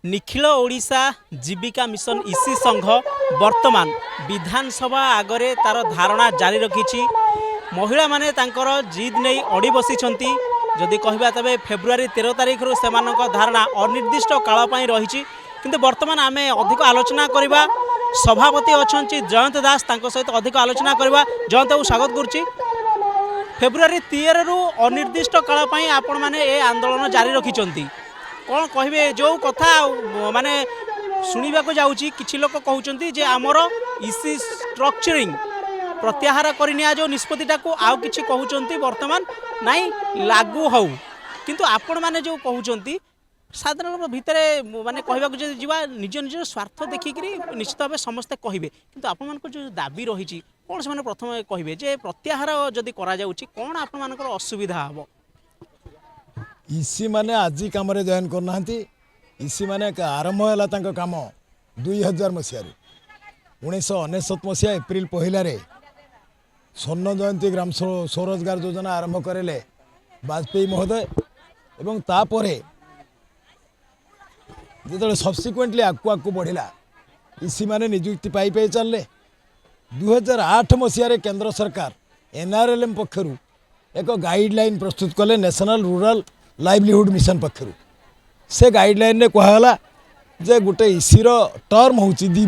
निखिल ओडिशा जीविका mission इसी संघ वर्तमान विधानसभा आगरे तार धारणा जारी रखी महिला माने तांकर जिद नहीं अड़ी बसी जदि कहबा तबे फेब्रुआरी 13 तारिख रु सेमानक धारणा अनिर्दिष्ट काल रही किंतु वर्तमान आम अधिक आलोचना करवा सभापति अच्छा जयंत दास सहित अधिक आलोचना करवा जयंत को स्वागत करुच्ची। फेब्रुआरी 13 रु अनिर्दिष्ट काल आपण मैंने ये आंदोलन जारी रखिंट कौन कहे जो कथा माने शुणा जाऊँगी किसी लोग कहते जे आमर इसी स्ट्रक्चरिंग प्रत्याहार करनी जो निष्पत्तिटा को आउ कि कहते वर्तमान नाई लागू हो किंतु आपण मैंने जो कहते साधारण भितर माने कहवा जा निज निज स्वार्थ देखिक निश्चित भाव समस्ते कहे किंतु आपण मान जो दाबी रही कौन से प्रथम कहे जे प्रत्याहार जदि कौन आपण मान असुविधा हम इसी माने आज कम जॉइन करना इसी माने आरंभ है कम 2000 मसीह 1999 मसीहा एप्रिल पहले स्वर्ण जयंती ग्राम स्वरोजगार योजना आरंभ करेले वाजपेयी महोदय एवं तापरे जो सब्सिक्वेंटली आकु आकु बढ़ला इसी माने निजुक्ति पाई पाई चलले 2008 मसीह केंद्र सरकार NRLM पक्षरु एक गाइडलाइन प्रस्तुत कले नेशनल रूरल लाइवलीहुड मिशन पक्षरु से गाइडलाइन रे कहला जे गोटे इसी रो टर्म होची 2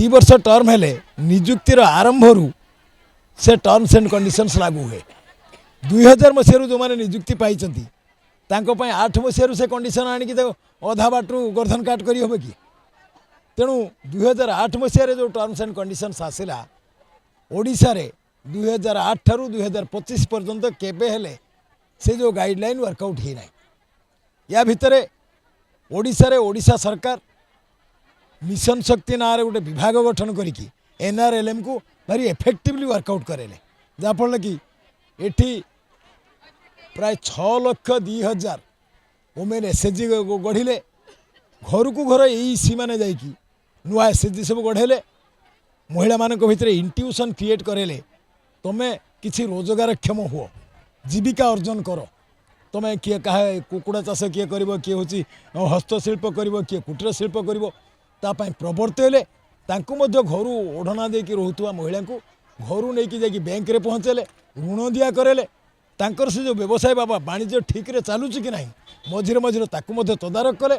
वर्ष टर्म हेले निजुक्तिर आरंभ रु से टर्म्स एंड कंडीशंस लागू हुए 2000 मसीह जो मैंने निजुक्ति पाई 8 मसीह से कंडीशन आणिक अधा बाटू गर्धन काट करी हम कि तेणु 2008 मसीह जो टर्म्स एंड कंडीशंस आसला ओडिशा रे 2008 ठारू 2025 पर्यंत केबे हेले से जो गाइडलाइन वर्कआउट ही ना या भितर ओडिशा रे ओडिशा सरकार मिशन शक्ति ना रे गोटे विभाग गठन करिकी NRLM को भारी इफेक्टिवली वर्कआउट करेले जाफल कि एठी प्राय 6,02,000 वोमेन SHG गढ़िले घर को घर यही मैंने जाकि नुआ SHG सब गढ़ेले महिला मान भीतर इंट्यूशन क्रिएट करेले तुम्हें किसी रोजगार क्षम हुआ जीविका अर्जन कर तुम्हें किए कहे कुकुड़ा चाष किए कर किए हूँ हस्तशिल्प कर किए कुटीर शिल्प कर प्रवर्तले घर ओढ़ना देकी रोहुआ महिला को घर नहीं जाकि बैंक रे पहुँचेले ऋण दिया करेले तांकर से जो व्यवसाय बाबा वाणिज्य ठीक रे चलुची कि नहीं मझिरे मझिरे ताकू तदारख कले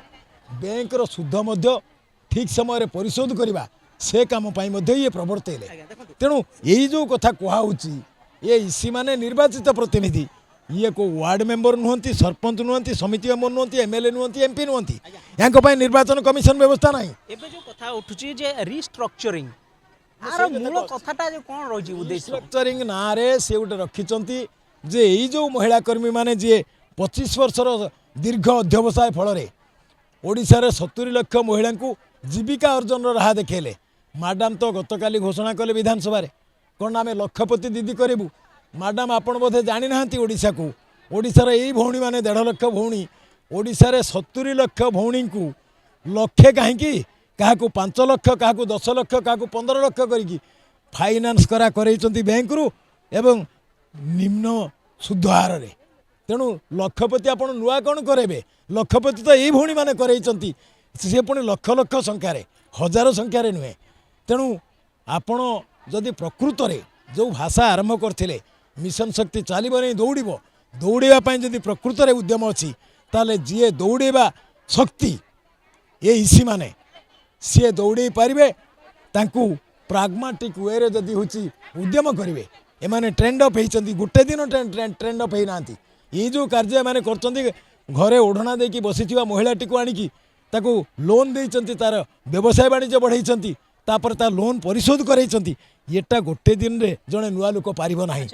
बैंक रो सुध ठीक समय परिशोध करवा से काम ये प्रवर्तले तेणु यही जो कथा कहुची ये इसी माने निर्वाचित प्रतिनिधि ये को वार्ड मेंबर नुहंती सरपंच नुहंती समिति मेंबर नुहंती MLA नुहंती MP नुहंती यहाँ निर्वाचन कमिशन व्यवस्था ना एबे जो कथा उठुची जे रिस्ट्रक्चरिंग आरो मूल कथाटा जे कोन रही उद्देश्य रिस्ट्रक्चरिंग ना रे से उठे रखिचंती जे यही जो महिला कर्मी माने जे 25 वर्षर दीर्घ अध्यवसाय फल ओडिशा रे 70 लाख महिला को जीविका अर्जन राह देखेले मैडम तो गतकाली घोषणा कले विधानसभा रे कौन आम लक्षपति दीदी करूँ मैडम आपण बोधे जानी ना ओडिशा को ओडिशार यही भौणी माने 1.5 लाख भौणी ओडिशार 70 लाख भौणी को लक्षे कहीं क्या 5 लाख क्या 10 लाख क्या 15 लाख करी फाइनान्स करा बैंक रु एवं निम्न सुध हार रे तेणु लक्षपति आप नुआ कौन करेंगे लक्षपति तो यही भौणी मैंने करते सी पुणी लक्ष लक्ष संख्यार हजार संख्यार नुहे तेणु आपण जदि प्रकृत रे जो भाषा आरंभ करथिले मिशन शक्ति चलो नहीं दौड़ापी जदि प्रकृत रे उद्यम अच्छी ताले जी दौड़ेबा शक्ति ये इसी माने सी दौड़े पारे तांकू प्राग्माटिक वे रे जदि होची उद्यम करेंगे एमाने ट्रेंड अप होती गोटे दिन ट्रेंड अप होना ये जो कार्य मैंने कर घरे ओढ़ना देकी बसी महिलाटी को आणिकी ताकू लोन देइचंती तार व्यवसाय वाणिज्य बढ़ाई तापर ता लोन परिशोध करैचंती येटा गोटे दिन रे जने नुआ लोक पारिबो नाही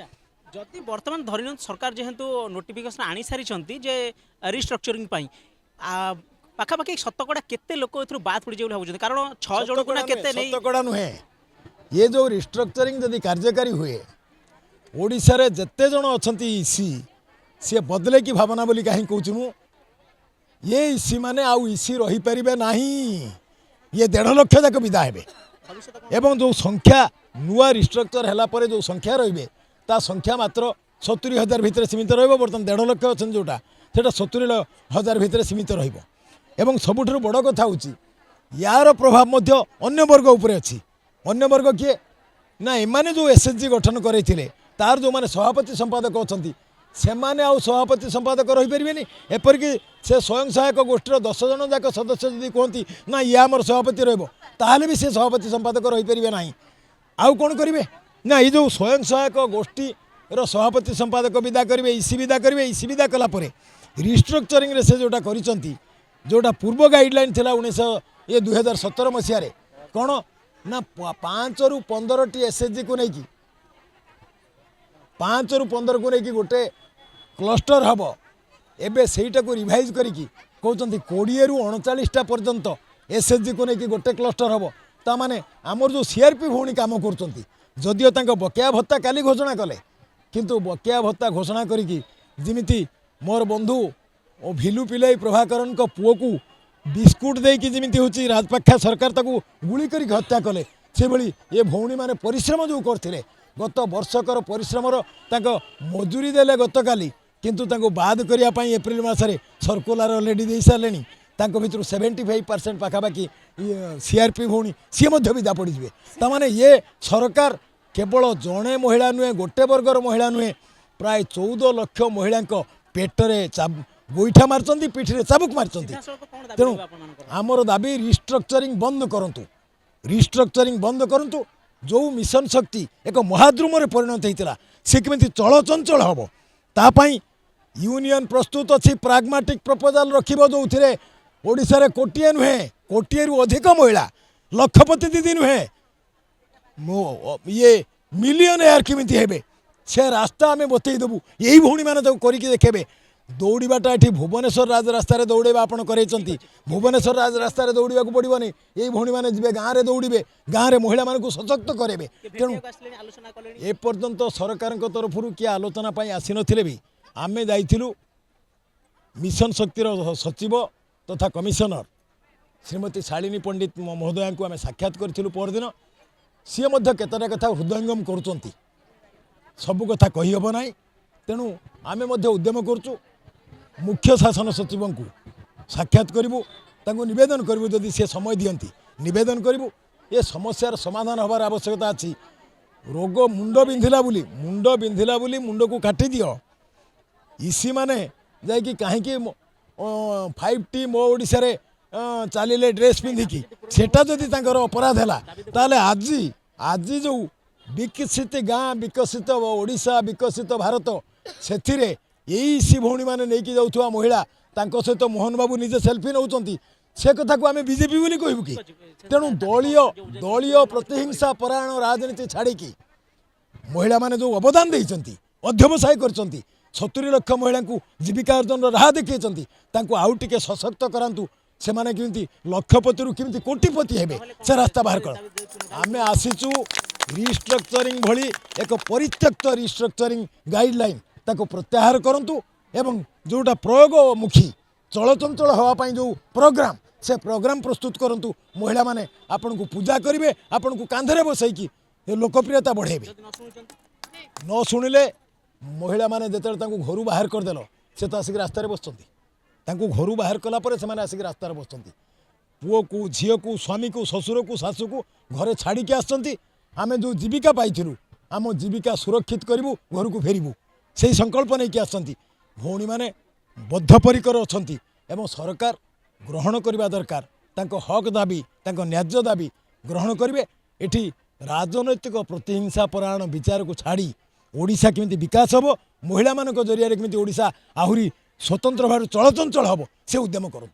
जदि वर्तमान धरिन सरकार जेहेतु नोटिफिकेशन आनी सारी जे रिस्ट्रक्चरिंग पई पाखापाखि शतकड़ा केते लोक एथु बात पड़ जाऊ भाबुछन कारण 6 जण को ना केते नहीं शतकड़ा नुहे ये जो रिस्ट्रक्चरिंग जदि कार्यकारी हुए ओडिसा रे जत्ते जण अछंती सी बदले की भावना बोली काहे कहूछु मु ये इसी माने आउ इसी रही परिबे नाही ये 1.5 लाख जाक विदा हेबे एवं जो संख्या नुआ रिस्ट्रक्चर हैला परे जो संख्या रहिबे ता संख्या मात्र 70,000 भितर सीमित रहिबो बर्तन 1.5 लाख अछन जोटा सेटा 70,000 भितर सीमित रहिबो ଏବଂ ସବୁଠାରୁ ବଡ଼ କଥା ହେଉଛି यार प्रभाव मध्य अन्य वर्ग उपरे अच्छी अन्य वर्ग किए ना एमाने जो एसएचजी गठन करते तार जो मैंने सभापति संपादक अच्छा से मैंने आउ सभापति संपादक रहीपरेनि एपरिक से स्वयं सहायक गोष्ठीर 10 जन जाक सदस्य जदि कहती ना ये आमर सभापति रहा भी से सभापति संपादक रहीपर ना आउ कौन करेंगे ना ये जो स्वयं सहायक गोष्ठीर सभापति संपादक विदा करेंगे इसी विदा करेंगे इसी विदा कलापर रिस्ट्रक्चरिंग से जोटा जोटा पूर्व गाइडलाइन थिला 2017 मसीह कौन ना 5 रु 15 टी एसएचजी को लेकिन 5 रु 15 को लेकिन गोटे क्लस्टर हम एबे सेटा को रिवाइज करिकी कहते 20 रु 39टा पर्यंत एसएचजी को लेकिन गोटे क्लस्टर हम ता माने आमर जो सीआरपी भौणी काम करछंती जदियो तांको बकेया भत्ता काली घोषणा कले किंतु बकेया भत्ता घोषणा करिकी जिमिति मोर बंधु और भिलु पिलाई प्रभाकरन को पुओ को बिस्कुट देकी जमी हूँ राजपाखा सरकार ताकू गुली कर हत्या कले से भली ये भौणी मैंने परिश्रम जो करते गत वर्षकर परिश्रमर मजूरी देले गत काली किंतु तांको बाद करने एप्रिल मसरे सर्कुलर अलरेडी दे सारे भर 75% पाखापाखि सीआरपी भौणी सी विदा पड़े ताने ये सरकार केवल जड़े महिला नुहे गोटे वर्गर महिला नुहे प्राय 14 लाख महिला पेटरे गोईठा मार्चंती पिठी चाबुक मार्चंती तेणु आमर दाबी रिस्ट्रक्चरिंग बंद करंतु रिस्ट्रक्चरिंग बंद करंतु जो मिशन शक्ति एक महाद्रुम परिणत होता से केमिति चलचंचल हम तापाई यूनियन प्रस्तुत अच्छी प्राग्माटिक प्रपोजाल रखिबो जो थिरे ओडिसा रे कोटिए नुहे कोटिए रु अधिक महिला लखपति दीदी नुहे ये मिलियन केमिति हेबे से रास्ता आम बतई देबू यही भौणी मैंने करके देखेबे दौड़ाटा ये भुवनेश्वर राज रास्त दौड़े आप भुवनेश्वर राज रास्त दौड़ा पड़ोनी यही भौणी मैंने जी गाँव में दौड़े गाँव में महिला मानक सशक्त करेंगे तेणु एपर्यंत सरकार तरफ किए आलोचना आसी नथिले भी आमे जाइथिलु मिशन शक्तिर सचिव तथा कमिशनर श्रीमती शालिनी पंडित महोदया को आम साक्षात करूँ परदिन सी केतटा कथा हृदयंगम करुँच सबू कथा कहीहब ना तेणु आमे उद्यम करुँ मुख्य शासन सचिव को साक्षात करूँ नवेदन करूँ जदि सी समय दियंती नवेदन करूँ ये समस्यार समाधान हबार आवश्यकता अच्छी रोग मुंड बिंधिला बोली मुंड को काटी दियो इसी माने जाकि कहीं 5T मो ओडिशा चलिए ड्रेस पिंधिकी सेटा जदि अपराध है आज आज जो विकसित गाँ विकसित ओडिशा विकसित भारत से यही सी भौणी मैंने नहीं जाऊा महिला सहित मोहन बाबू निजे सेल्फी नौ से कथा को आम बीजेपी बोली कहबू कि तेणु दलीय प्रतिहिंसा परायण राजनीति छाड़िकी महिला माने जो अवदान देइचंती अध्यवसाय करचंती 70 लाख महिला को जीविका अर्जन राह देखते आउ टिके सशक्त करातु से माने किमिति लक्षपति रु किमिति कोटिपति हेबे से रास्ता बाहर कर आमे आसीचु रिस्ट्रक्चरिंग भली एक परित्यक्त रिस्ट्रक्चरिंग गाइडलाइन ताको प्रत्याहार करंतु एवं जोटा प्रयोगमुखी चलचंचल होवाई जो प्रोग्राम से प्रोग्राम प्रस्तुत करंतु महिला माने आपन को पूजा करेंगे आपन को कांधरे बसैकी लोकप्रियता बढ़ेबे न शुणिले महिला माने जेते घर बाहर करदेल से तो आसिक रास्तार बसुँच घर बाहर कलापर से आसिक रास्तार बसुँच पुओ को झील को स्वामी को ससुर को शाशु को घरे छाड़िकी आसुँच आम जो जीविका पाइलु आम जीविका सुरक्षित करूँ घर को फेरबू से संकल्प नहीं कि आसुँच भौणी मैंने बद्धपरिकर अच्छा एवं सरकार ग्रहण करने दरकार हक दाबी न्याय्य दाबी ग्रहण करेंगे एटी राजनैतिक प्रतिहिंसा परायण विचार को छाड़ी ओडिशा केमिति विकास हम महिला मान जरिया केमिति ओडिशा आहुरी स्वतंत्र भाव चलचंचल हम से उद्यम करूँ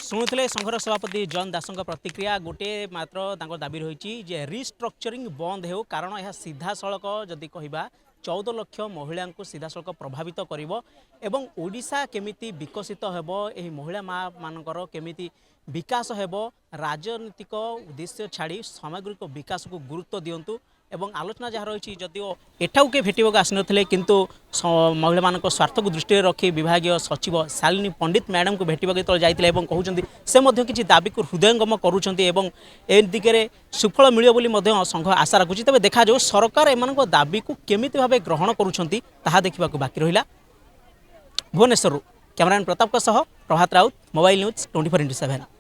शुणुले संघर सभापति जॉन दास प्रतिक्रिया गोटे मात्र दाबी रही रिस्ट्रक्चरिंग बंद हो कारण यह सीधा सड़क जदि कहवा 14 लाख महिला को सीधा सड़क प्रभावित करिवो एवं ओडिशा केमिति विकसित हेबो एही महिला माँ मानकर केमिति विकास हेबो राजनीतिक उद्देश्य छाड़ी सामग्रिक विकास को गुरुत्व दियंतु एवं आलोचना जहाँ रही जदिओ एठाऊ के भेटक आसनथिले किंतु महिला मान स्वार्थ को दृष्टि रखी विभागीय सचिव शालिनी पंडित मैडम को भेटवाक जो जाते कहते से किसी दाबी को हृदयंगम करुँच ए दिगरे सुफल मिले बोली संघ आशा रखुची तेज देखा जाऊ सरकार एम दाबी को केमिति भावे ग्रहण करुँच ताहा देखा बाकी रहा भुवनेश्वर। कैमरामैन प्रताप प्रभात राउत मोबाइल न्यूज 24x7।